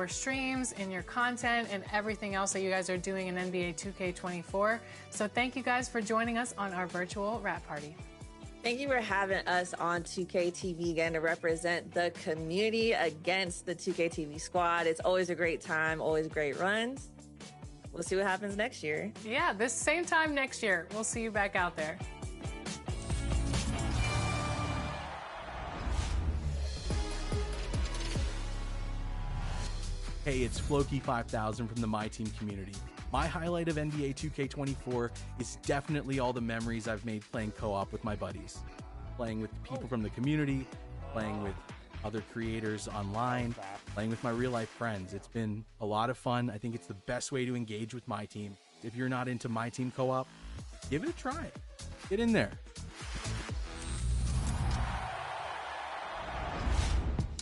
your streams, in your content, and everything else that you guys are doing in NBA 2K24. So thank you guys for joining us on our virtual wrap party. Thank you for having us on 2K TV again to represent the community against the 2K TV squad. It's always a great time, always great runs. We'll see what happens next year. Yeah, this same time next year. We'll see you back out there. Hey, it's Floki5000 from the My Team community. My highlight of NBA 2K24 is definitely all the memories I've made playing co-op with my buddies. Playing with people from the community, playing with other creators online, playing with my real-life friends. It's been a lot of fun. I think it's the best way to engage with My Team. If you're not into My Team co-op, give it a try. Get in there.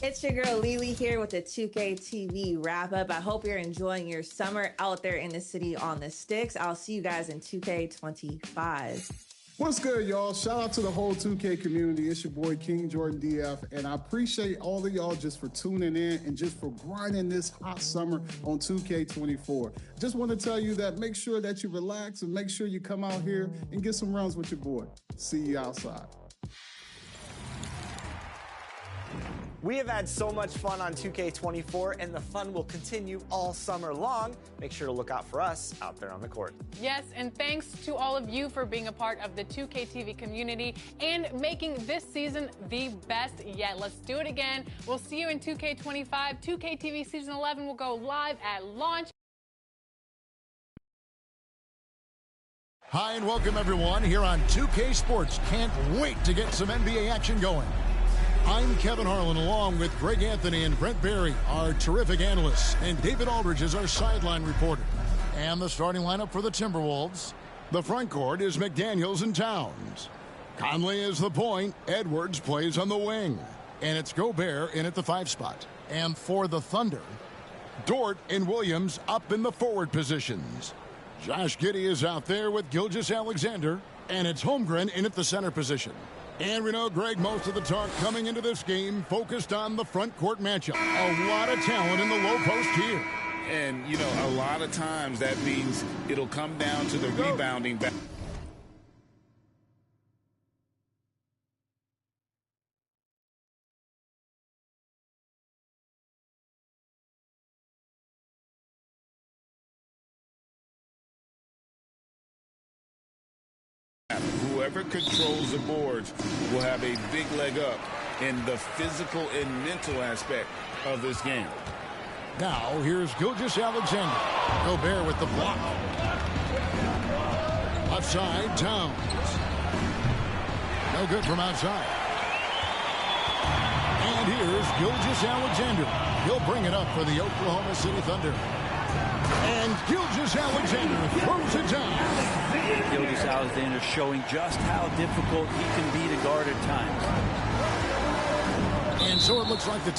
It's your girl Lily here with the 2K TV wrap up. I hope you're enjoying your summer out there in the city on the sticks. I'll see you guys in 2K25. What's good, y'all? Shout out to the whole 2K community. It's your boy King Jordan DF, and I appreciate all of y'all just for tuning in and just for grinding this hot summer on 2K24. Just want to tell you that make sure that you relax and make sure you come out here and get some runs with your boy. See you outside. We have had so much fun on 2K24, and the fun will continue all summer long. Make sure to look out for us out there on the court. Yes, and thanks to all of you for being a part of the 2K TV community and making this season the best yet. Let's do it again. We'll see you in 2K25. 2K TV Season 11 will go live at launch. Hi, and welcome, everyone, here on 2K Sports. Can't wait to get some NBA action going. I'm Kevin Harlan, along with Greg Anthony and Brent Barry, our terrific analysts, and David Aldridge is our sideline reporter. And the starting lineup for the Timberwolves. The front court is McDaniels and Towns. Conley is the point. Edwards plays on the wing. And it's Gobert in at the 5 spot. And for the Thunder, Dort and Williams up in the forward positions. Josh Giddey is out there with Gilgeous-Alexander. And it's Holmgren in at the center position. And we know, Greg, most of the talk coming into this game focused on the front court matchup. A lot of talent in the low post here. And, you know, a lot of times that means it'll come down to the rebounding back. Whoever controls the boards will have a big leg up in the physical and mental aspect of this game. Now, here's Gilgeous-Alexander. Gobert with the block. Outside, Towns. No good from outside. And here's Gilgeous-Alexander. He'll bring it up for the Oklahoma City Thunder. And Gilgeous-Alexander throws it down. Gilgeous-Alexander showing just how difficult he can be to guard at times. And so it looks like the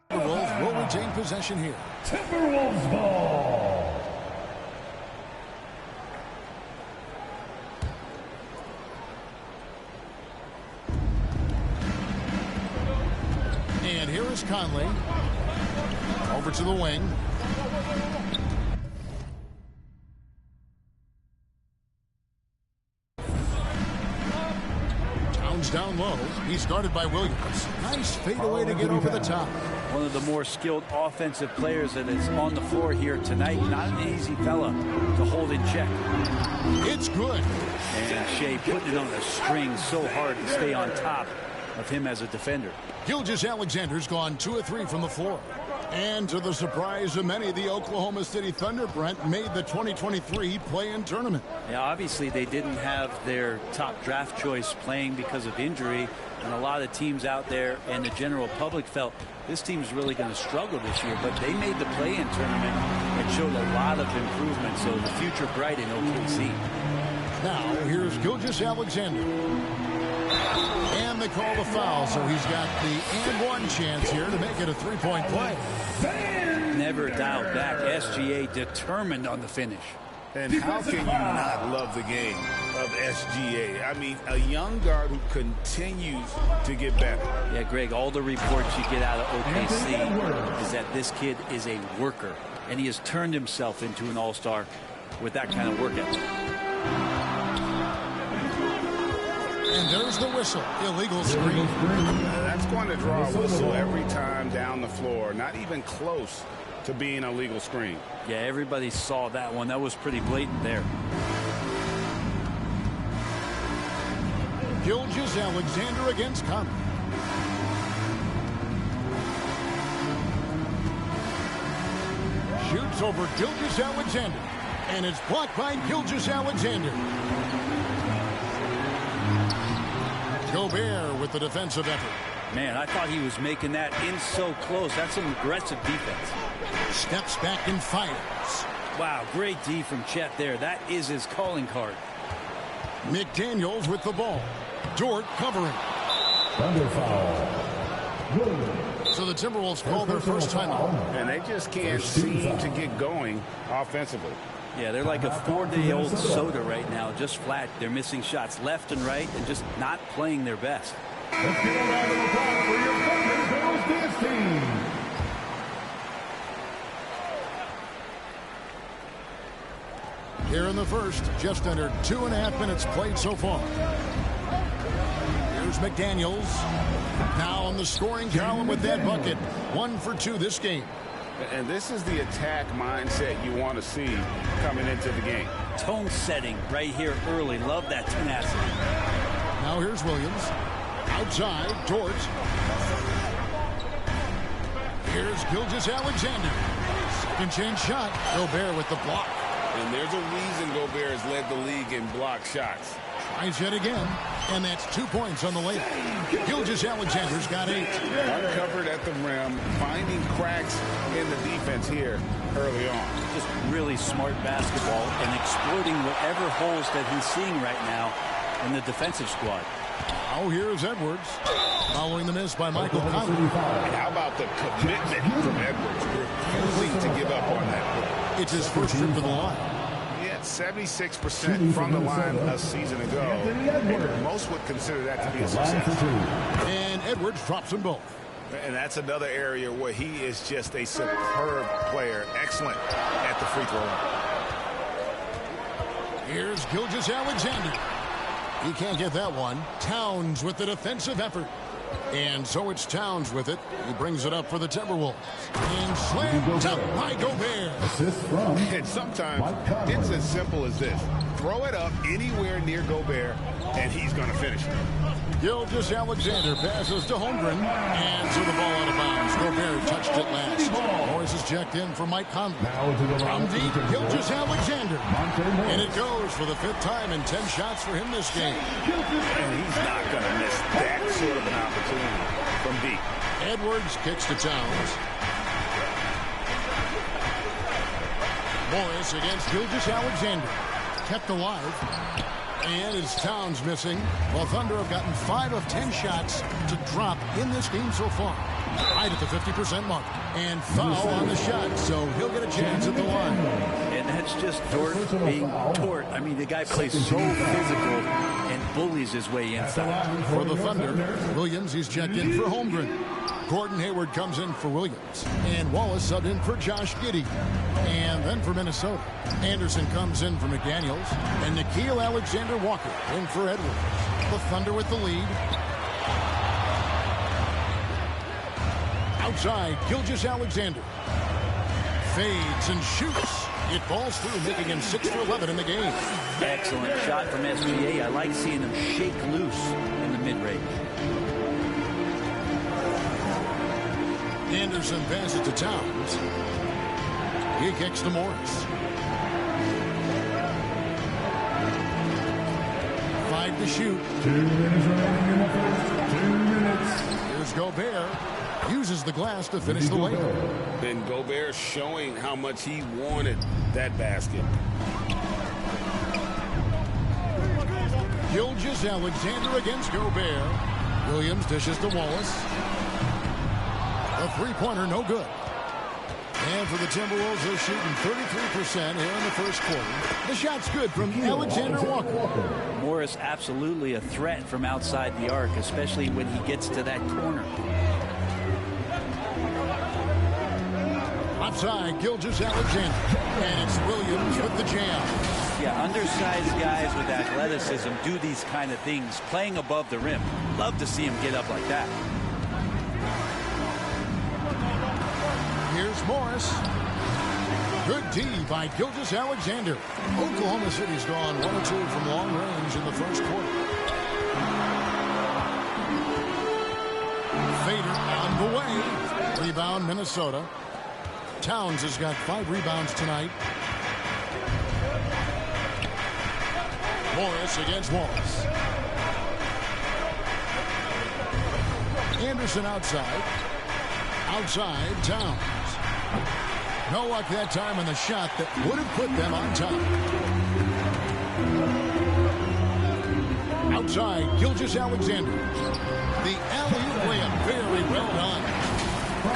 Timberwolves will retain possession here. Timberwolves ball. And here is Conley. Over to the wing. Towns down low. He's guarded by Williams. Nice fadeaway to get over the top. One of the more skilled offensive players that is on the floor here tonight. Not an easy fella to hold in check. It's good. And Shea putting it on the string so hard to stay on top of him as a defender. Gilgeous-Alexander's gone 2 of 3 from the floor. And to the surprise of many, the Oklahoma City Thunder, Brent, made the 2023 play-in tournament. Yeah, obviously they didn't have their top draft choice playing because of injury, and a lot of teams out there and the general public felt this team's really going to struggle this year, but they made the play-in tournament and showed a lot of improvement, so the future bright in OKC. Now, here's Gilgeous-Alexander. And they call the foul, so he's got the and one chance here to make it a three-point play. Never dialed back. SGA determined on the finish. And how can you not love the game of SGA? I mean, a young guard who continues to get better. Yeah, Greg, all the reports you get out of OKC is that this kid is a worker, and he has turned himself into an all-star with that kind of work ethic. And there's the whistle. Illegal screen. That's going to draw a whistle every time down the floor. Not even close to being a legal screen. Yeah, everybody saw that one. That was pretty blatant there. Gilgeous-Alexander against Conley. Shoots over Gilgeous-Alexander. And it's blocked by Gilgeous-Alexander. Gobert with the defensive effort. Man, I thought he was making that in so close. That's some aggressive defense. Steps back and fires. Wow, great D from Chet there. That is his calling card. McDaniels with the ball. Dort covering. Thunder foul. So the Timberwolves call their first timeout. And they just can't seem to get going offensively. Yeah, they're like a 4-day-old soda right now, just flat. They're missing shots left and right and just not playing their best. Let's get a round of applause for your Thunder Girls dance team. Here in the first, just under 2.5 minutes played so far. Here's McDaniels. Now on the scoring column with that bucket. 1 for 2 this game. And this is the attack mindset you want to see coming into the game. Tone setting right here early. Love that tenacity. Now here's Williams. Outside, Dort. Here's Gilgeous-Alexander. Second chance shot. Gobert with the block. And there's a reason Gobert has led the league in block shots. Tries yet again. And that's 2 points on the layup. Gilgeous-Alexander's got 8. Uncovered at the rim, finding cracks in the defense here early on. Just really smart basketball and exploiting whatever holes that he's seeing right now in the defensive squad. Now here's Edwards. Following the miss by Michael Conley. How about the commitment from Edwards, refusing to give up on that. It's his first trip to the line. He had 76% from the line a season ago. And most would consider that to be a success. And Edwards drops them both. And that's another area where he is just a superb player. Excellent at the free throw line. Here's Gilgeous-Alexander. He can't get that one. Towns with the defensive effort. And so it's Towns with it. He brings it up for the Timberwolves. And slammed up by Gobert. And sometimes it's as simple as this. Throw it up anywhere near Gobert, and he's going to finish it. Gilgeous-Alexander passes to Holmgren. And so the ball out of bounds. Gobert touched it last. Morris is checked in for Mike Conley. From deep, Gilgeous-Alexander. And it goes for the 5th time in 10 shots for him this game. And he's not going to miss that sort of an opportunity from deep. Edwards kicks to Towns. Morris against Gilgeous-Alexander. Kept alive. And it's Towns missing. Well, Thunder have gotten 5 of 10 shots to drop in this game so far. Right at the 50% mark. And foul on the shot, so he'll get a chance at the line. And that's just Dort being Dort. I mean, the guy plays so physical and bullies his way inside. For the Thunder, Williams, he's checked in for Holmgren. Gordon Hayward comes in for Williams. And Wallace subbed in for Josh Giddey. And then for Minnesota, Anderson comes in for McDaniels. And Nickeil Alexander-Walker in for Edwards. The Thunder with the lead. Outside, Gilgeous-Alexander. Fades and shoots. It falls through, making him 6 for 11 in the game. Excellent shot from SGA. I like seeing him shake loose in the mid-range. Anderson passes to Towns. He kicks to Morris. 5 to shoot. 2 minutes remaining in the first. 2 minutes. Here's Gobert. Uses the glass to finish the layup. And Gobert showing how much he wanted that basket. Gilgeous-Alexander against Gobert. Williams dishes to Wallace. A three-pointer, no good. And for the Timberwolves, they're shooting 33% here in the first quarter. The shot's good from Alexander Walker. Morris absolutely a threat from outside the arc, especially when he gets to that corner. Outside, Gilgeous-Alexander. And it's Williams with the jam. Yeah, undersized guys with athleticism do these kind of things, playing above the rim. Love to see him get up like that. Here's Morris. Good D by Gilgeous-Alexander. Oklahoma City's gone 1 or 2 from long range in the first quarter. Fader on the way. Rebound, Minnesota. Towns has got 5 rebounds tonight. Morris against Wallace. Anderson outside. Outside, Towns. No luck that time on the shot that would have put them on top. Outside, Gilgeous-Alexander. The alley-oop layup, very well done.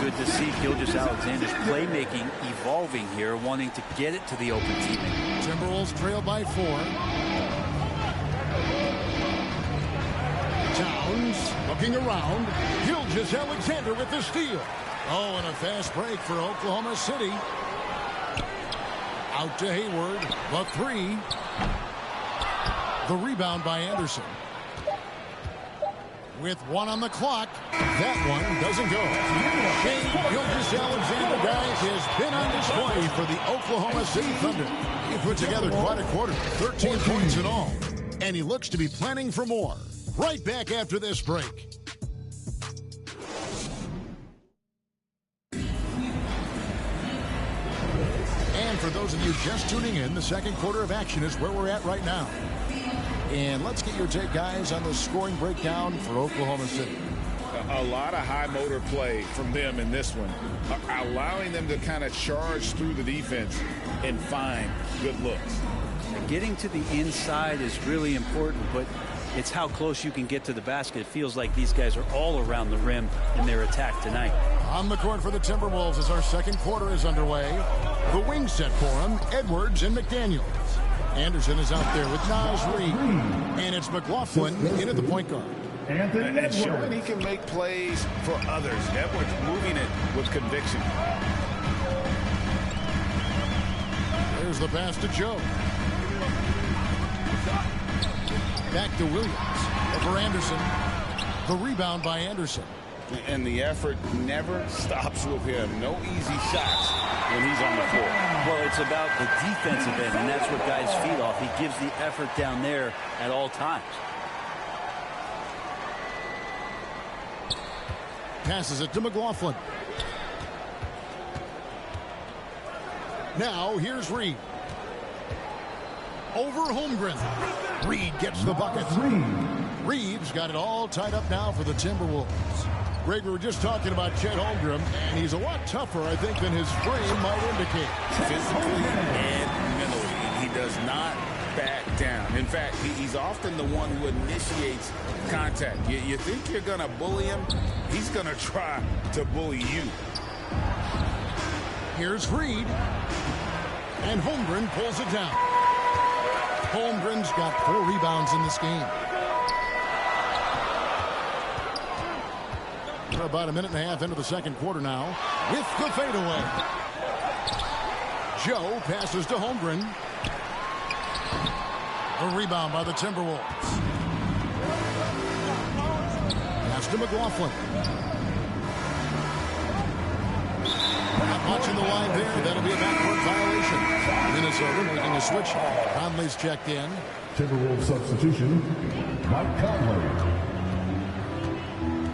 Good to see Gilgeous-Alexander's playmaking evolving here, wanting to get it to the open teammate. Timberwolves trail by 4. Towns looking around. Gilgeous-Alexander with the steal. Oh, and a fast break for Oklahoma City. Out to Hayward. The 3. The rebound by Anderson. With 1 on the clock. That one doesn't go. Shai Gilgeous-Alexander, guys, has been on display for the Oklahoma City Thunder. He put together quite a quarter. 13 points in all. And he looks to be planning for more. Right back after this break. And for those of you just tuning in, the second quarter of action is where we're at right now. And let's get your take, guys, on the scoring breakdown for Oklahoma City. A lot of high motor play from them in this one, allowing them to kind of charge through the defense and find good looks. Getting to the inside is really important, but it's how close you can get to the basket. It feels like these guys are all around the rim in their attack tonight. On the court for the Timberwolves as our second quarter is underway. The wing set for them, Edwards and McDaniels. Anderson is out there with Naz Reid. And it's McLaughlin in at the point guard. And showing he can make plays for others. Edwards moving it with conviction. There's the pass to Joe. Back to Williams. Over Anderson. The rebound by Anderson. And the effort never stops with him. No easy shots when he's on the floor. Well, it's about the defensive end, and that's what guys feed off. He gives the effort down there at all times. Passes it to McLaughlin. Now, here's Reid. Over Holmgren. Reid gets the bucket. Reid's got it all tied up now for the Timberwolves. Greg, we were just talking about Chet Holmgren, and he's a lot tougher, I think, than his frame might indicate. Physically and mentally, he does not back down. In fact, he's often the one who initiates contact. You think you're going to bully him, he's going to try to bully you. Here's Reid, and Holmgren pulls it down. Holmgren's got 4 rebounds in this game. We're about a minute and a half into the second quarter now with the fadeaway. Joe passes to Holmgren. A rebound by the Timberwolves. Pass to McLaughlin. Not much in the line there. That'll be a backcourt violation. Minnesota making a switch. Conley's checked in. Timberwolves substitution, Mike Conley.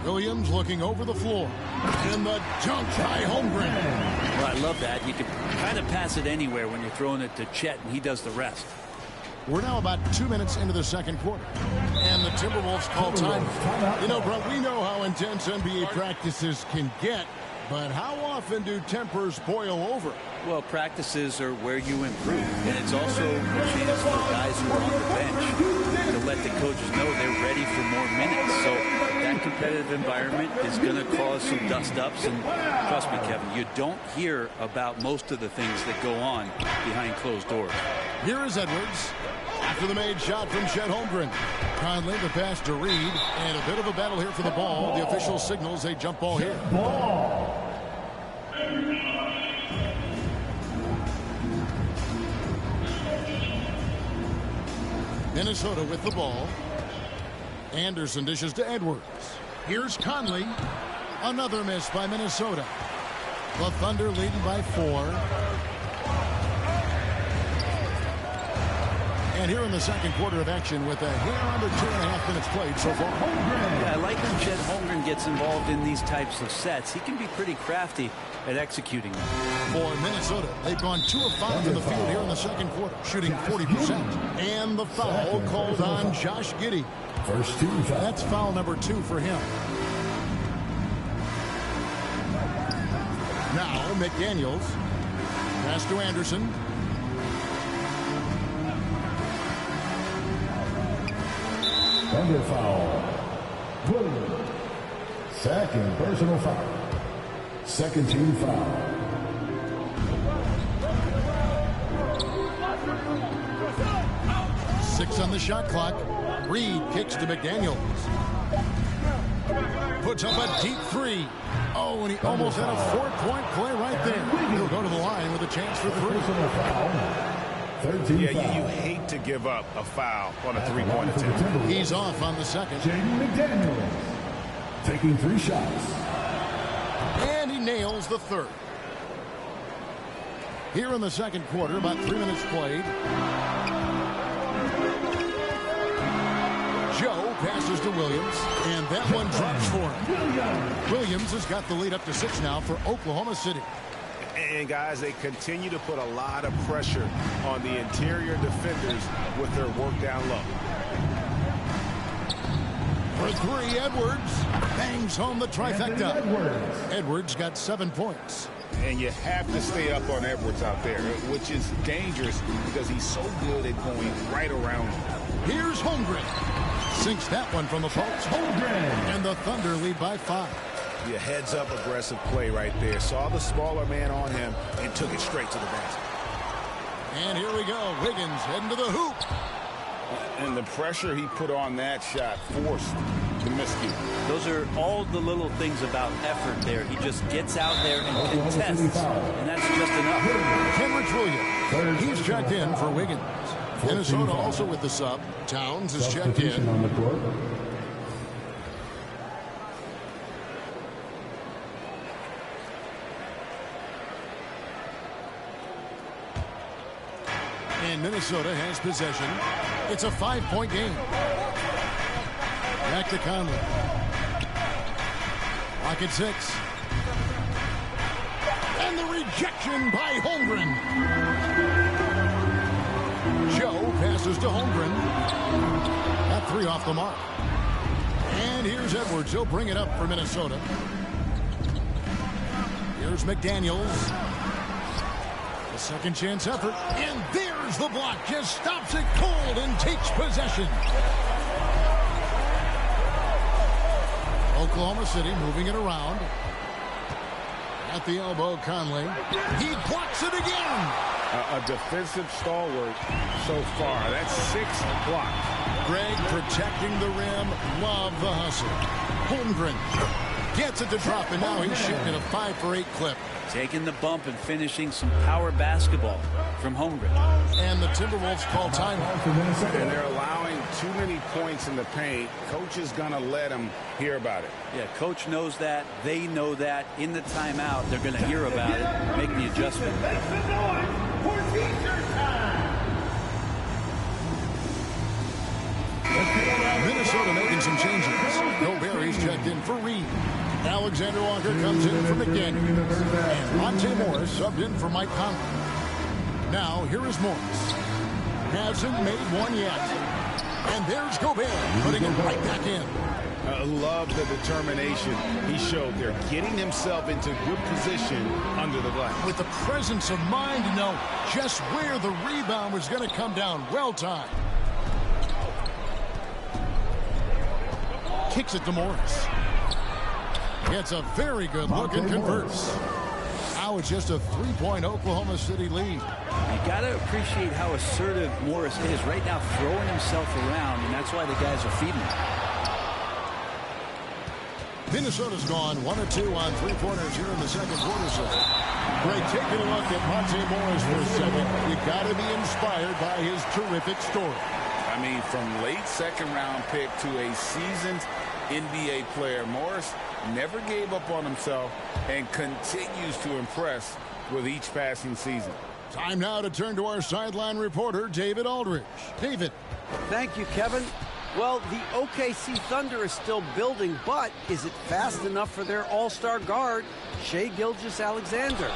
Williams looking over the floor. And the dunk by Holmgren. Well, I love that. You can kind of pass it anywhere when you're throwing it to Chet, and he does the rest. We're now about 2 minutes into the second quarter. And the Timberwolves call time. You know, bro, we know how intense NBA practices can get, but how often do tempers boil over? Well, practices are where you improve, and it's also a chance for guys who are on the bench to let the coaches know they're ready for more minutes. So that that competitive environment is going to cause some dust-ups. And trust me, Kevin, you don't hear about most of the things that go on behind closed doors. Here is Edwards. After the made shot from Chet Holmgren. Conley the pass to Reed. And a bit of a battle here for the ball. The official signals a jump ball here. Minnesota with the ball. Anderson dishes to Edwards. Here's Conley. Another miss by Minnesota. The Thunder leading by 4. And here in the second quarter of action with a hair under 2.5 minutes played so far. Yeah, I like when Chet Holmgren gets involved in these types of sets. He can be pretty crafty at executing them. For Minnesota, they've gone 2 of 5 from the field here in the second quarter, shooting 40%. And the foul called on Josh Giddey. First team foul. That's foul number 2 for him. Now McDaniels. Pass to Anderson. Thunder foul. Williams. Second personal foul. Second team foul. Six on the shot clock. Reed kicks to McDaniels. Puts up a deep 3. Oh, and he almost had a 4-point play right there. He'll go to the line with a chance for 3. Yeah, you hate to give up a foul on a 3-point attempt. He's off on the second. Jaden McDaniels taking 3 shots. And he nails the third. Here in the second quarter, about 3 minutes played. Joe passes to Williams, and that one drops for him. Williams has got the lead up to 6 now for Oklahoma City. And guys, they continue to put a lot of pressure on the interior defenders with their work down low. For 3, Edwards bangs home the trifecta. Edwards got 7 points. And you have to stay up on Edwards out there, which is dangerous because he's so good at going right around you. Here's Holmgren. Sinks that one from the post. And the Thunder lead by 5. Yeah, heads up aggressive play right there. Saw the smaller man on him and took it straight to the basket. And here we go. Wiggins heading to the hoop. And the pressure he put on that shot forced the miscue. Those are all the little things about effort there. He just gets out there and contests, and that's just enough. Kenrich Williams. He's checked in for Wiggins. Minnesota also with the sub. Towns is checked in. On the court. And Minnesota has possession. It's a 5-point game. Back to Conley. Lock at 6. And the rejection by Holmgren. Joe passes to Holmgren. That 3 off the mark. And here's Edwards. He'll bring it up for Minnesota. Here's McDaniels. A second chance effort. And there's the block. Just stops it cold and takes possession. Oklahoma City moving it around. At the elbow, Conley. He blocks it again. A defensive stalwart so far. That's 6 blocks. Greg protecting the rim. Love the hustle. Holmgren gets it to drop, and now he's shooting at a 5 for 8 clip. Taking the bump and finishing some power basketball from Holmgren. And the Timberwolves call timeout. And they're allowing too many points in the paint. Coach is going to let them hear about it. Yeah, coach knows that. They know that. In the timeout, they're going to hear about it, make the adjustment. Minnesota making some changes. Gobert checked in for Reed. Alexander Walker comes in for McDaniels. And Monte Morris subbed in for Mike Conley. Now, here is Morris. Hasn't made one yet. And there's Gobert putting it right back in. I love the determination he showed there, getting himself into good position under the glass. With the presence of mind to know just where the rebound was going to come down. Well timed. kicks it to Morris. Gets a very good look and converts. Now it's just a 3-point Oklahoma City lead. You got to appreciate how assertive Morris is right now, throwing himself around, and that's why the guys are feeding him. Minnesota's gone 1 of 2 on 3-pointers here in the second quarter. So, Greg, taking a look at Monte Morris for a second, you got to be inspired by his terrific story. I mean, from late second-round pick to a seasoned NBA player, Morris never gave up on himself and continues to impress with each passing season. Time now to turn to our sideline reporter, David Aldridge. David. Thank you, Kevin. Well, the OKC Thunder is still building, but is it fast enough for their all-star guard, Shai Gilgeous-Alexander?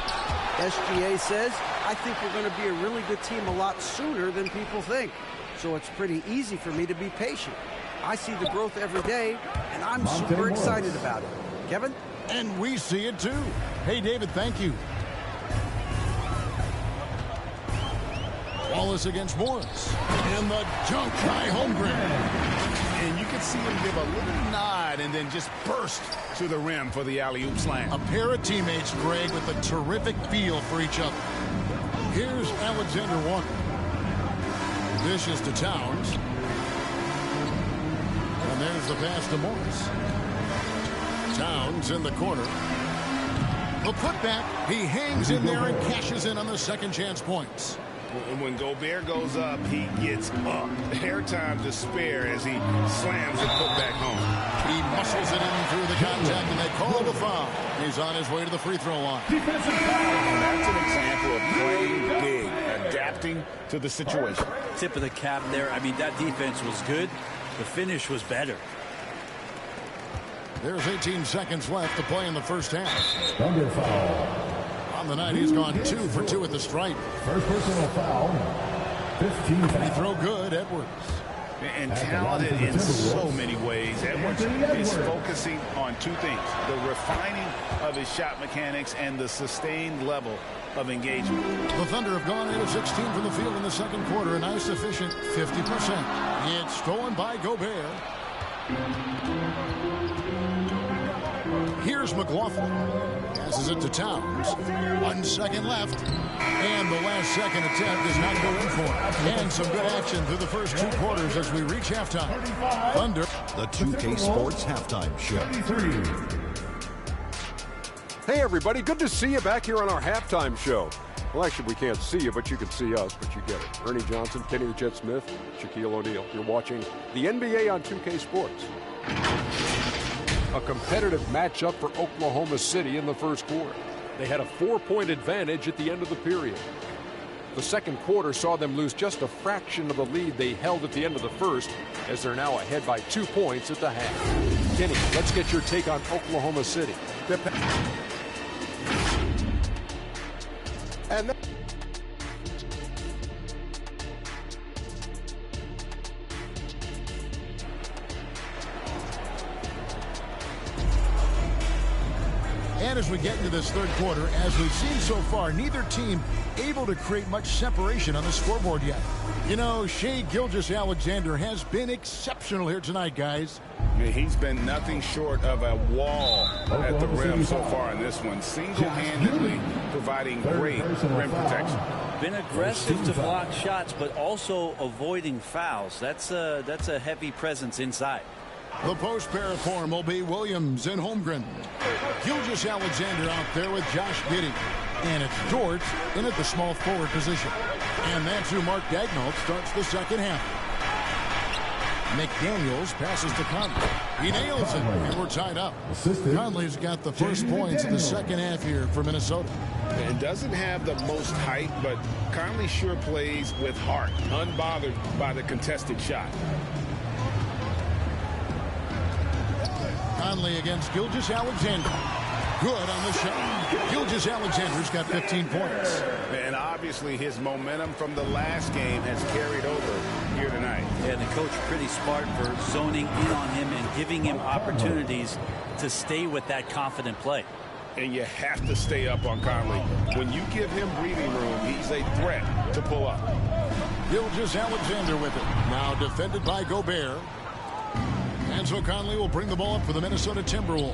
SGA says, I think we're going to be a really good team a lot sooner than people think. So it's pretty easy for me to be patient. I see the growth every day, and I'm super excited about it. Kevin? And we see it too. Hey, David, thank you. Wallace against Morris. And the dunk by Holmgren. And you can see him give a little nod and then just burst to the rim for the alley-oop slam. A pair of teammates, Greg, with a terrific feel for each other. Here's Alexander Walker. Dishes to Towns. And there's the pass to Morris. Towns in the corner. The putback. He hangs in there and cashes in on the second chance points. When Gobert goes up, he gets up. Airtime to spare as he slams the putback home. He muscles it in through the contact, and they call the foul. He's on his way to the free throw line. Defensive foul. And that's an example of playing big, adapting to the situation. Tip of the cap there. I mean, that defense was good. The finish was better. There's 18 seconds left to play in the first half. Thunder foul. On the night, he's gone 2 for 2 at the stripe. First personal foul. 15 Free throw good, Edwards. And talented in so many ways. Edwards is focusing on two things: the refining of his shot mechanics and the sustained level of engagement. The Thunder have gone 8 of 16 from the field in the second quarter, a nice efficient 50%. It's stolen by Gobert. Here's McLaughlin. Passes it to Towns. 1 second left. And the last second attempt does not go in for it. And some good action through the first 2 quarters as we reach halftime. Thunder. The 2K Sports Halftime Show. Hey, everybody. Good to see you back here on our halftime show. Well, actually, we can't see you, but you can see us, but you get it. Ernie Johnson, Kenny the Jet Smith, Shaquille O'Neal. You're watching the NBA on 2K Sports. A competitive matchup for Oklahoma City in the first quarter. They had a 4-point advantage at the end of the period. The second quarter saw them lose just a fraction of the lead they held at the end of the first, as they're now ahead by 2 points at the half. Kenny, let's get your take on Oklahoma City. And And as we get into this third quarter, as we've seen so far, neither team able to create much separation on the scoreboard yet. You know, Shai Gilgeous-Alexander has been exceptional here tonight, guys. He's been nothing short of a wall at the rim so far in this one, single-handedly providing great rim protection. Been aggressive to block shots, but also avoiding fouls. That's a heavy presence inside. The post pair form will be Williams and Holmgren. Gilgeous-Alexander out there with Josh Giddey. And it's Dort in at the small forward position. And that's who Mark Daigneault starts the second half. McDaniels passes to Conley. He nails it, and we're tied up. Conley's got the first points in the second half here for Minnesota. And doesn't have the most height, but Conley sure plays with heart, unbothered by the contested shot. Conley against Gilgeous-Alexander. Good on the shot. Gilgeous-Alexander's got 15 points. And obviously his momentum from the last game has carried over here tonight. Yeah, the coach pretty smart for zoning in on him and giving him opportunities to stay with that confident play. And you have to stay up on Conley. When you give him breathing room, he's a threat to pull up. Gilgeous-Alexander with it. Now defended by Gobert. And so Conley will bring the ball up for the Minnesota Timberwolves.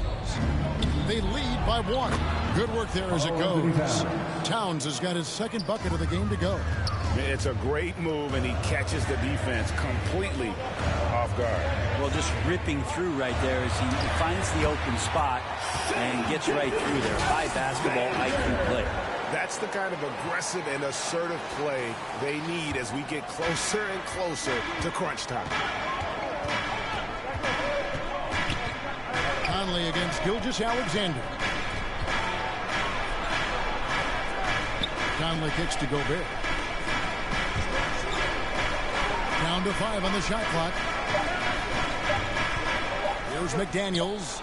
They lead by 1. Good work there as it goes. Towns has got his second bucket of the game to go. It's a great move, and he catches the defense completely off guard. Well, just ripping through right there as he finds the open spot and gets right through there. High basketball IQ play. That's the kind of aggressive and assertive play they need as we get closer and closer to crunch time. Conley against Gilgeous-Alexander. Conley kicks to Gobert. Down to 5 on the shot clock. Here's McDaniels.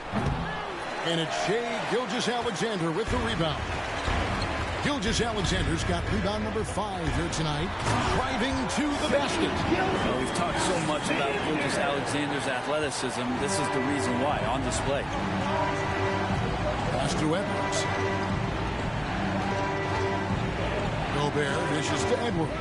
And it's Shai Gilgeous-Alexander with the rebound. Gilgeous-Alexander's got rebound number 5 here tonight, driving to the basket. Well, we've talked so much about Gilgeous-Alexander's athleticism. This is the reason why, on display. Pass to Edwards. Gobert dishes to Edwards.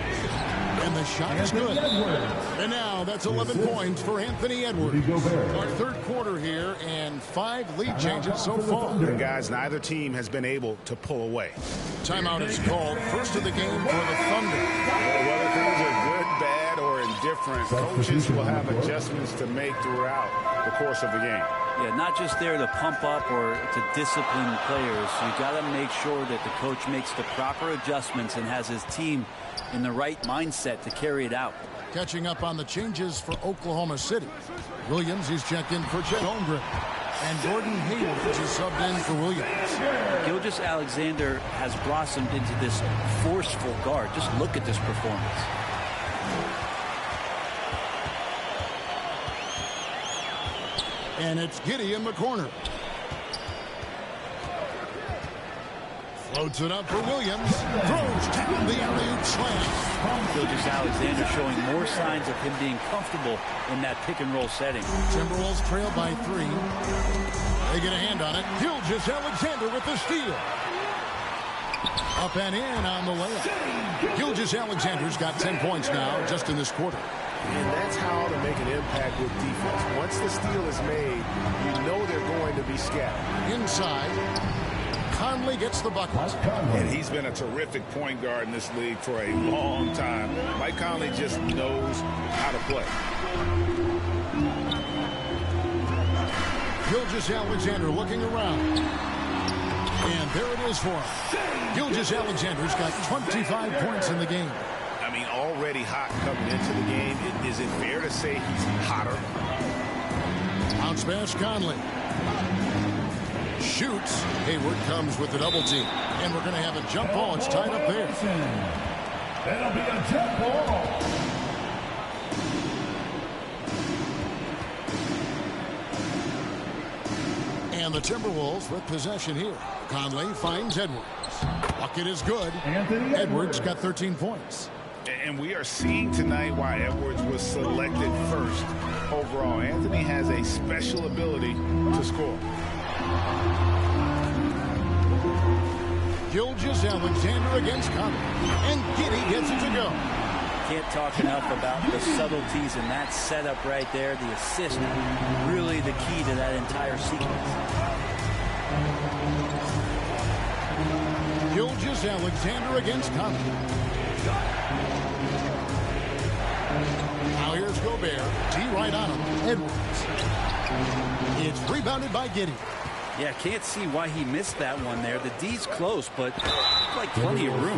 And the shot is good. And now that's 11 points for Anthony Edwards. Our third quarter here and 5 lead changes so far. And guys, neither team has been able to pull away. Timeout is called. First of the game for the Thunder. Whether things are good, bad, or indifferent, coaches will have adjustments to make throughout the course of the game. Yeah, not just there to pump up or to discipline players. You got to make sure that the coach makes the proper adjustments and has his team in the right mindset to carry it out. Catching up on the changes for Oklahoma City. Williams is checked in for Chet Holmgren. And Gordon Hayward is subbed in for Williams. Gilgeous-Alexander has blossomed into this forceful guard. Just look at this performance. And it's Giddey in the corner. Floats it up for Williams. Throws down the alley-oop slam. Gilgeous-Alexander showing more signs of him being comfortable in that pick-and-roll setting. Timberwolves trail by 3. They get a hand on it. Gilgeous-Alexander with the steal. Up and in on the layup. Gilgeous-Alexander's got 10 points now just in this quarter. And that's how to make an impact with defense. Once the steal is made, you know they're going to be scattered. Inside, Conley gets the bucket. And he's been a terrific point guard in this league for a long time. Mike Conley just knows how to play. Gilgeous-Alexander looking around. And there it is for him. Gilgeous-Alexander's got 25 points in the game. I mean, already hot coming into the game. Is it fair to say he's hotter? Bounce pass, Conley. Shoots. Hayward comes with the double team. And we're going to have a jump ball. It's tied up there. That'll be a jump ball. And the Timberwolves with possession here. Conley finds Edwards. Bucket is good. Edwards got 13 points. And we are seeing tonight why Edwards was selected first overall. Anthony has a special ability to score. Gilgeous-Alexander against Conley. And Giddey gets it to go. Can't talk enough about the subtleties in that setup right there. The assist, really the key to that entire sequence. Gilgeous-Alexander against Conley. Now here's Gobert. T right on him. Edwards. It's rebounded by Giddey. Yeah, can't see why he missed that one there. The D's close, but like plenty of room.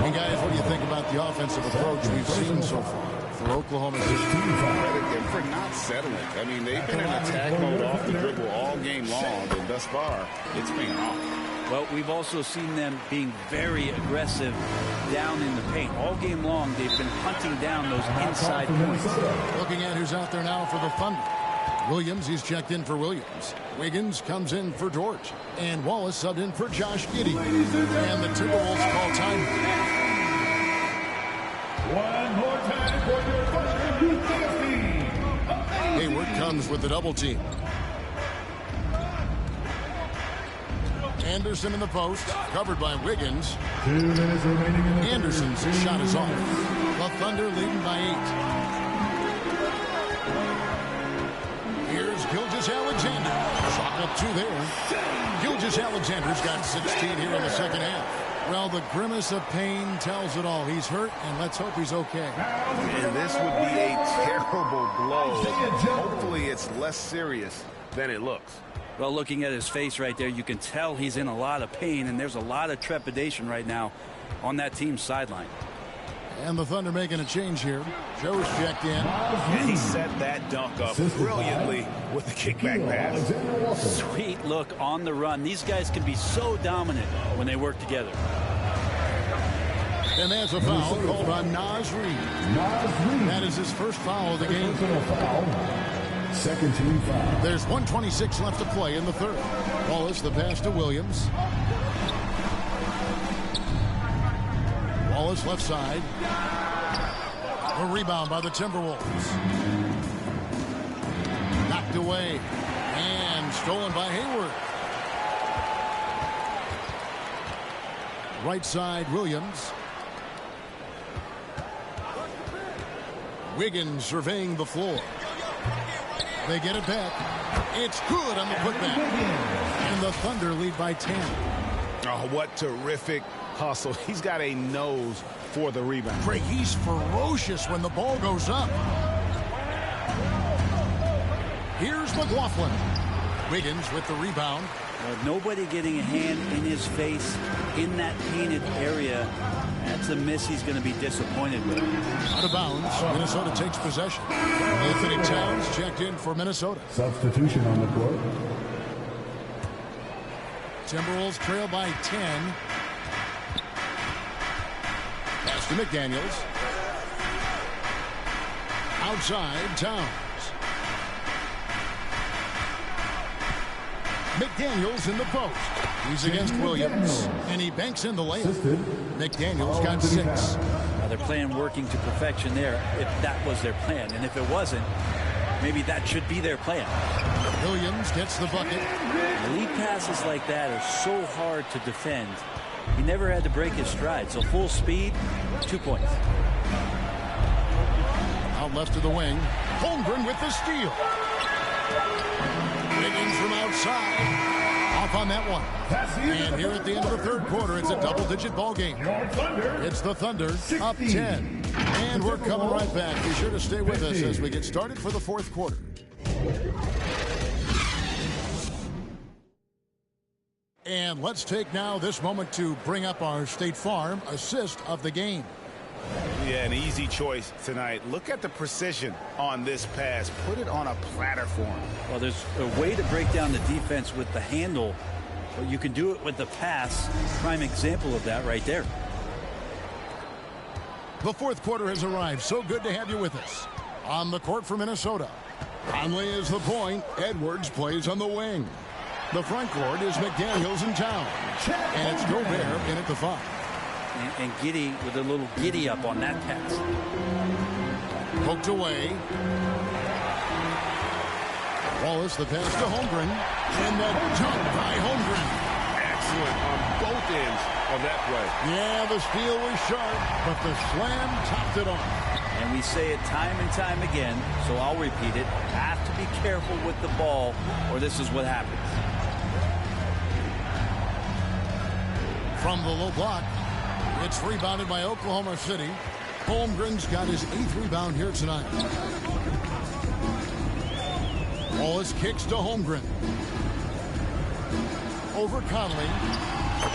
Hey guys, what do you think about the offensive approach we've seen so far for Oklahoma City? Credit them for not settling. I mean, they've been in attack mode off the dribble all game long, and thus far, it's paying off. Well, we've also seen them being very aggressive down in the paint. All game long, they've been hunting down those inside points. Looking at who's out there now for the Thunder. Williams, he's checked in for Williams. Wiggins comes in for George. And Wallace subbed in for Josh Giddey. And the Timberwolves call time. One more time for your Thunder Youth team. Hayward comes with the double team. Anderson in the post, covered by Wiggins. 2 minutes remaining in the Anderson's shot is off. The Thunder leading by 8. Gilgeous-Alexander. Shot up 2 there. Gilgeous-Alexander's got 16 here in the second half. Well, the grimace of pain tells it all. He's hurt, and let's hope he's okay. And this would be a terrible blow. Hopefully it's less serious than it looks. Well, looking at his face right there, you can tell he's in a lot of pain, and there's a lot of trepidation right now on that team's sideline. And the Thunder making a change here. Joe's checked in. And he set that dunk up brilliantly with the kickback pass. Sweet look on the run. These guys can be so dominant when they work together. And that's a foul called on Naz Reid. That is his first foul of the game. Second team foul. There's 1:26 left to play in the third. Wallace, the pass to Williams. Wallace left side. A rebound by the Timberwolves. Knocked away. And stolen by Hayward. Right side, Williams. Wiggins surveying the floor. They get it back. It's good on the putback. And the Thunder lead by 10. Oh, what terrific hustle. He's got a nose for the rebound. Craig, he's ferocious when the ball goes up. Here's McLaughlin. Wiggins with the rebound. Nobody getting a hand in his face in that painted area. That's a miss he's going to be disappointed with. Out of bounds. Minnesota takes possession. Anthony Towns checked in for Minnesota. Substitution on the court. Timberwolves trail by 10. Pass to McDaniels. Outside, Towns. McDaniels in the post. He's against Williams, and he banks in the layup. McDaniels got 6. Now they're playing working to perfection there, if that was their plan. And if it wasn't, maybe that should be their plan. Williams gets the bucket. Lead passes like that are so hard to defend. He never had to break his stride, so full speed, 2 points. Out left to the wing. Holmgren with the steal. Wiggins from outside. Off on that one. And here at the end of the third quarter, it's a double-digit ball game. It's the Thunder up 10. And we're coming right back. Be sure to stay with us as we get started for the fourth quarter. And let's take now this moment to bring up our State Farm assist of the game. Yeah, an easy choice tonight. Look at the precision on this pass. Put it on a platter for him. Well, there's a way to break down the defense with the handle, but you can do it with the pass. Prime example of that right there. The fourth quarter has arrived. So good to have you with us. On the court for Minnesota, Conley is the point. Edwards plays on the wing. The front court is McDaniels and Towns. And it's Gobert in at the 5. And Giddy with a little giddy up on that pass. Poked away. Wallace, the pass to Holmgren. And the dunk by Holmgren. Excellent on both ends of that play. Yeah, the steal was sharp, but the slam topped it off. And we say it time and time again, so I'll repeat it. Have to be careful with the ball, or this is what happens. From the low block, it's rebounded by Oklahoma City. Holmgren's got his 8th rebound here tonight. Wallace kicks to Holmgren. Over Conley.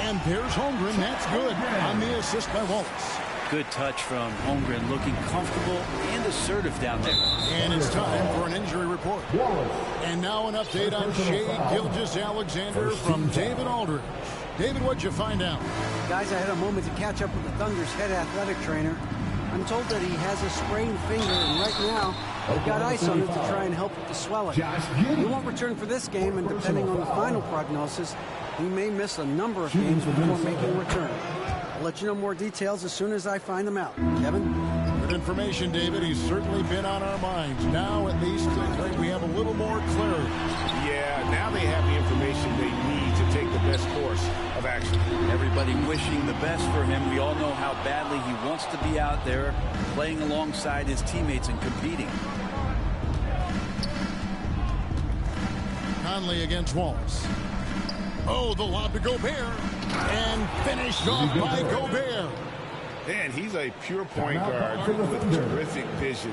And there's Holmgren. That's good on the assist by Wallace. Good touch from Holmgren, looking comfortable and assertive down there. And it's time for an injury report. And now an update on Shai Gilgeous-Alexander from David Aldridge. David, what'd you find out? Guys, I had a moment to catch up with the Thunder's head athletic trainer. I'm told that he has a sprained finger, and right now, they've got ice on it to try and help with the swelling. He won't return for this game, and depending on the final prognosis, he may miss a number of games before making a return. I'll let you know more details as soon as I find them out. Kevin? Good information, David. He's certainly been on our minds. Now, at least, we have a little more clarity. Yeah, now they have the information they need to take the best course of action. Everybody wishing the best for him. We all know how badly he wants to be out there playing alongside his teammates and competing. Conley against Wallace. Oh, the lob to Gobert. And finished off by Gobert. And he's a pure point guard with terrific vision.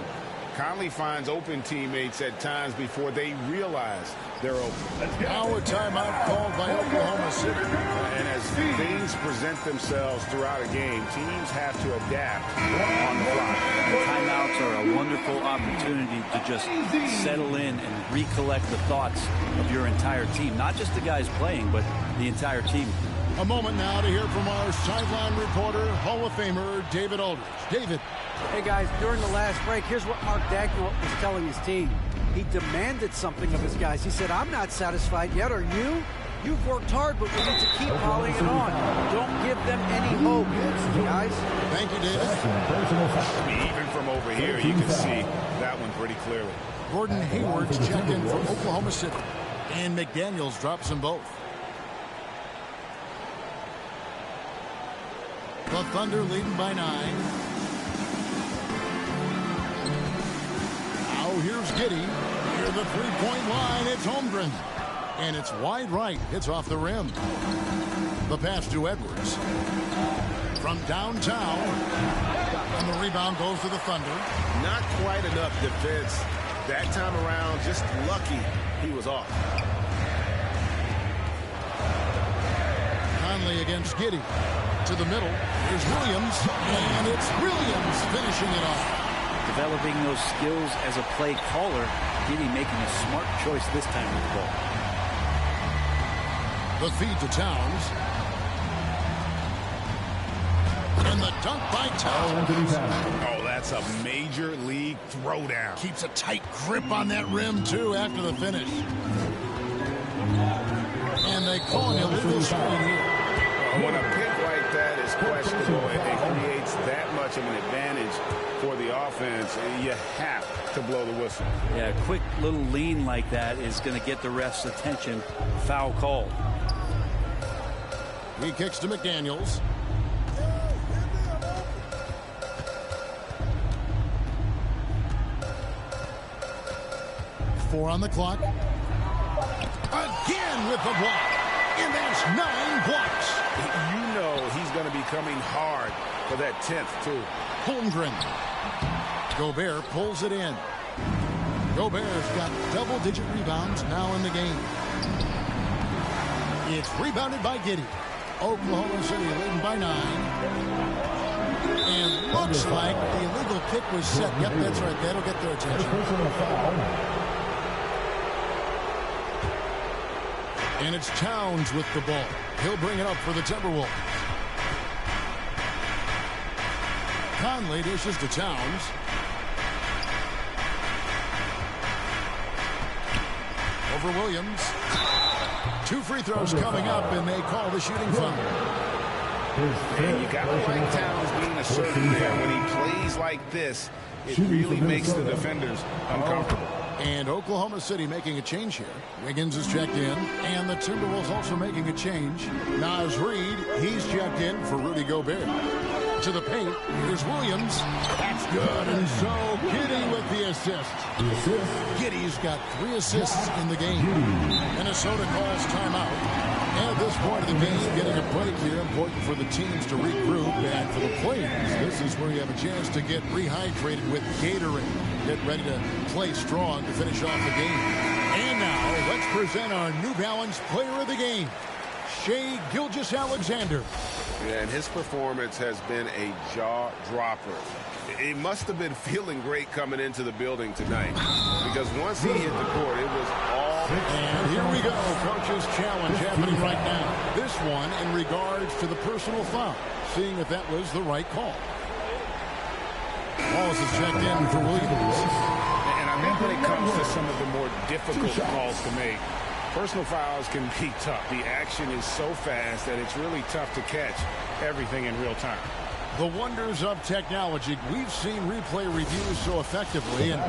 Conley finds open teammates at times before they realize they're open. Now a timeout called by Oklahoma City. And as things present themselves throughout a game, teams have to adapt on the fly. Timeouts are a wonderful opportunity to just settle in and recollect the thoughts of your entire team. Not just the guys playing, but the entire team. A moment now to hear from our sideline reporter, Hall of Famer David Aldridge. David. Hey, guys, during the last break, here's what Mark Dagnall was telling his team. He demanded something of his guys. He said, I'm not satisfied yet. Are you? You've worked hard, but we need to keep piling it on. Don't give them any hope, guys. Thank you, David. I mean, even from over here, you can see that one pretty clearly. Gordon Hayward's checked in for Oklahoma City. And McDaniels drops them both. The Thunder leading by 9. Now here's Giddey. Near the three-point line, it's Holmgren. And it's wide right. It's off the rim. The pass to Edwards. From downtown. And the rebound goes to the Thunder. Not quite enough defense that time around. Just lucky he was off. Conley against Giddey. To the middle. Here's Williams. And it's Williams finishing it off. Developing those skills as a play caller. Giddey making a smart choice this time with the ball. The feed to Towns. And the dunk by Towns. Oh, that's a major league throwdown. Keeps a tight grip on that rim, too, after the finish. And they call an illegal screen here. When a pick like that is questionable, it creates that much of an advantage for the offense, and you have to blow the whistle. Yeah, a quick little lean like that is going to get the ref's attention. Foul called. He kicks to McDaniels. Four on the clock. Again with the block. And that's 9 blocks. You know he's going to be coming hard for that 10th, too. Holmgren. Gobert pulls it in. Gobert's got double-digit rebounds now in the game. It's rebounded by Giddey. Oklahoma City leading by 9. And looks like the illegal kick was set. Yep, that's right. That'll get their attention. And it's Towns with the ball. He'll bring it up for the Timberwolves. Conley dishes to Towns. Over Williams. 2 free throws coming up, and they call the shooting foul. And you got to like Towns being assertive there. When he plays like this, it really makes the defenders uncomfortable. And Oklahoma City making a change here. Wiggins is checked in, and the Timberwolves also making a change. Naz Reid, he's checked in for Rudy Gobert. To the paint, here's Williams. That's good, and so Giddey with the assist. Giddey's got 3 assists in the game. Minnesota calls timeout. And at this point of the game, getting a break here, important for the teams to regroup. And for the players, this is where you have a chance to get rehydrated with Gatorade. Get ready to play strong to finish off the game. And now, let's present our New Balance Player of the Game, Shai Gilgeous-Alexander. And his performance has been a jaw-dropper. He must have been feeling great coming into the building tonight, because once he hit the court, it was all... And here we go, coach's challenge happening right now. This one in regards to the personal foul, seeing if that was the right call. Wallace is checked in for Williams. And I think when it comes to some of the more difficult calls to make, personal fouls can be tough. The action is so fast that it's really tough to catch everything in real time. The wonders of technology. We've seen replay reviews so effectively and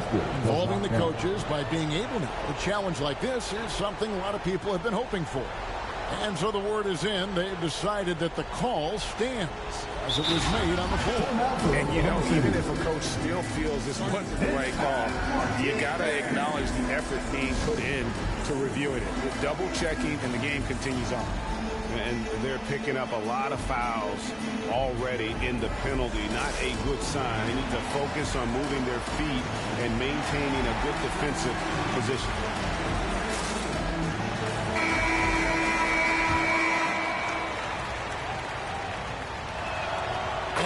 involving the coaches by being able to. A challenge like this is something a lot of people have been hoping for. And so the word is in. They've decided that the call stands as it was made on the floor. And, you know, even if a coach still feels this wasn't the right call, you got to acknowledge the effort being put in to reviewing it. With double checking, and the game continues on. And they're picking up a lot of fouls already in the penalty. Not a good sign. They need to focus on moving their feet and maintaining a good defensive position.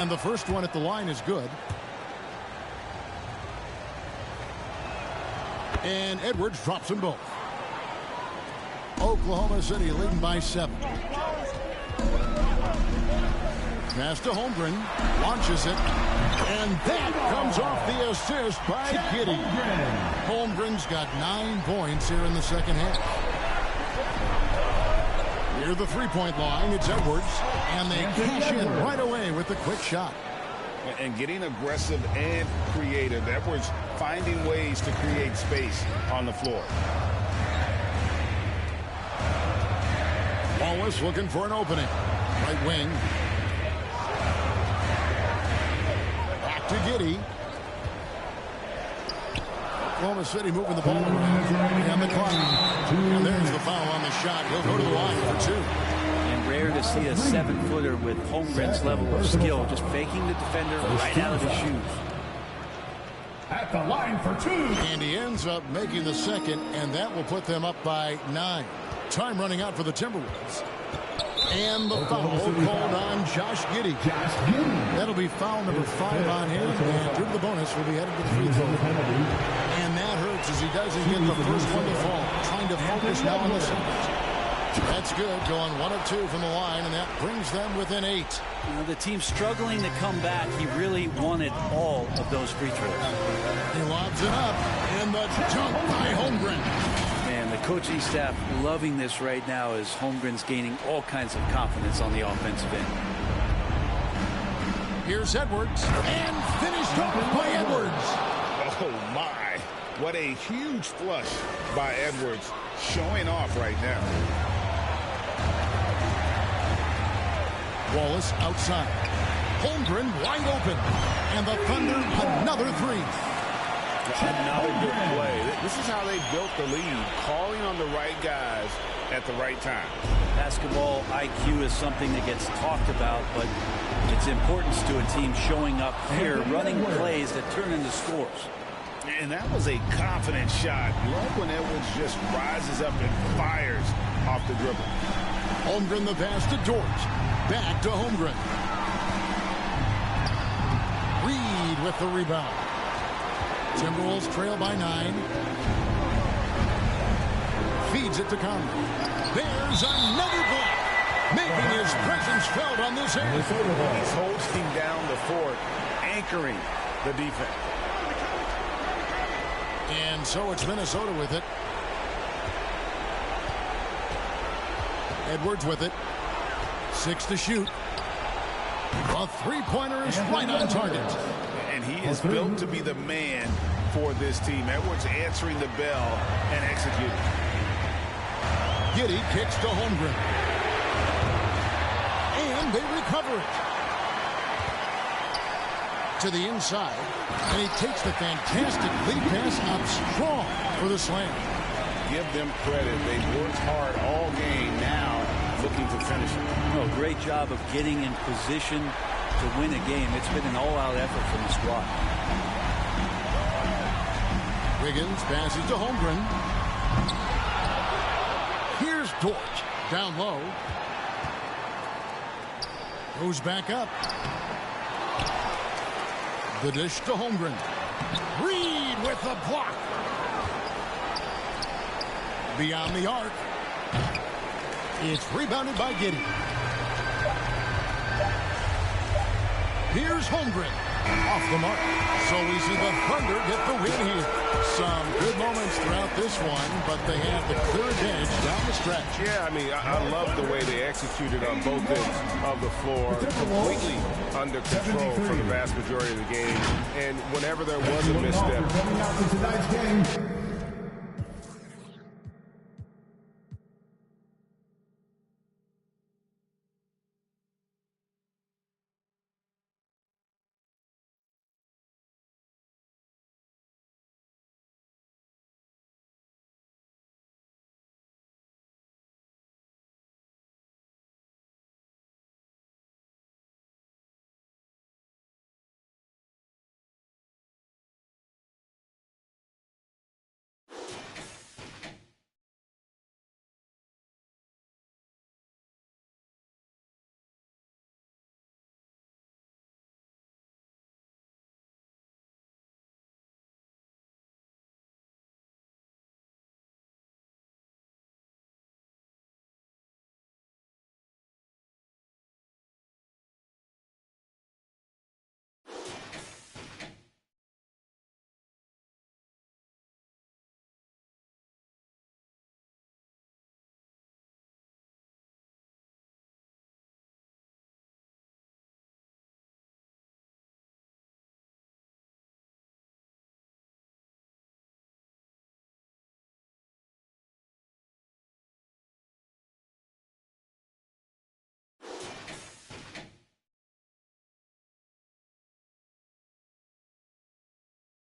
And the first one at the line is good. And Edwards drops them both. Oklahoma City leading by 7. Pass to Holmgren. Launches it. And that comes off the assist by Giddey. Holmgren's got 9 points here in the second half. Near the three-point line, it's Edwards. And they cash in right away with the quick shot. And getting aggressive and creative. Edwards finding ways to create space on the floor. Wallace looking for an opening. Right wing. Back to Giddey. Oklahoma City moving the ball around. And the clock. And there's the foul on the shot. He'll go to the line for 2. And rare to see a 7-footer with Holmgren's level of skill, just faking the defender right out of his shoes. At the line for 2. And he ends up making the second, and that will put them up by 9. Time running out for the Timberwolves. And the foul called on Josh Giddey. That'll be foul number 5 on him. And through the bonus will be headed to the free throw. And that hurts as he doesn't get the first one to fall. Trying to focus now on the second. That's good. Going 1 of 2 from the line, and that brings them within 8. You know, the team struggling to come back. He really wanted all of those free throws. He lobs it up. And the dunk by Holmgren. Man, the coaching staff loving this right now as Holmgren's gaining all kinds of confidence on the offensive end. Here's Edwards, and finished off by Edwards. Oh, my. What a huge flush by Edwards, showing off right now. Wallace outside. Holmgren wide open. And the Thunder, another 3. Another good play. This is how they built the lead, calling on the right guys at the right time. Basketball IQ is something that gets talked about, but its importance to a team showing up here, running plays that turn into scores. And that was a confident shot. Love when Edwards just rises up and fires off the dribble. Holmgren the pass to George. Back to Holmgren. Reed with the rebound. Timberwolves trail by 9. Feeds it to Conley. There's another block. Making his presence felt on this end. He's holding down the fort, anchoring the defense. And so it's Minnesota with it. Edwards with it. 6 to shoot. A three-pointer is right on target. And he is built to be the man for this team. Edwards answering the bell and executing. Giddey kicks to Holmgren. And they recover it. To the inside. And he takes the fantastic lead pass out strong for the slam. Give them credit. They've worked hard all game, now looking to finish it. Oh, great job of getting in position to win a game. It's been an all-out effort from the squad. Wiggins passes to Holmgren. Here's Dort. Down low. Goes back up. The dish to Holmgren. Reed with the block. Beyond the arc. It's rebounded by Giddey. Here's Holmgren. Off the mark. So we see the Thunder get the win here. Some good moments throughout this one, but they have the clear advantage down the stretch. Yeah, I mean, I love the way they executed on both ends of the floor. Completely under control for the vast majority of the game. And whenever there was a misstep. Coming out in tonight's game,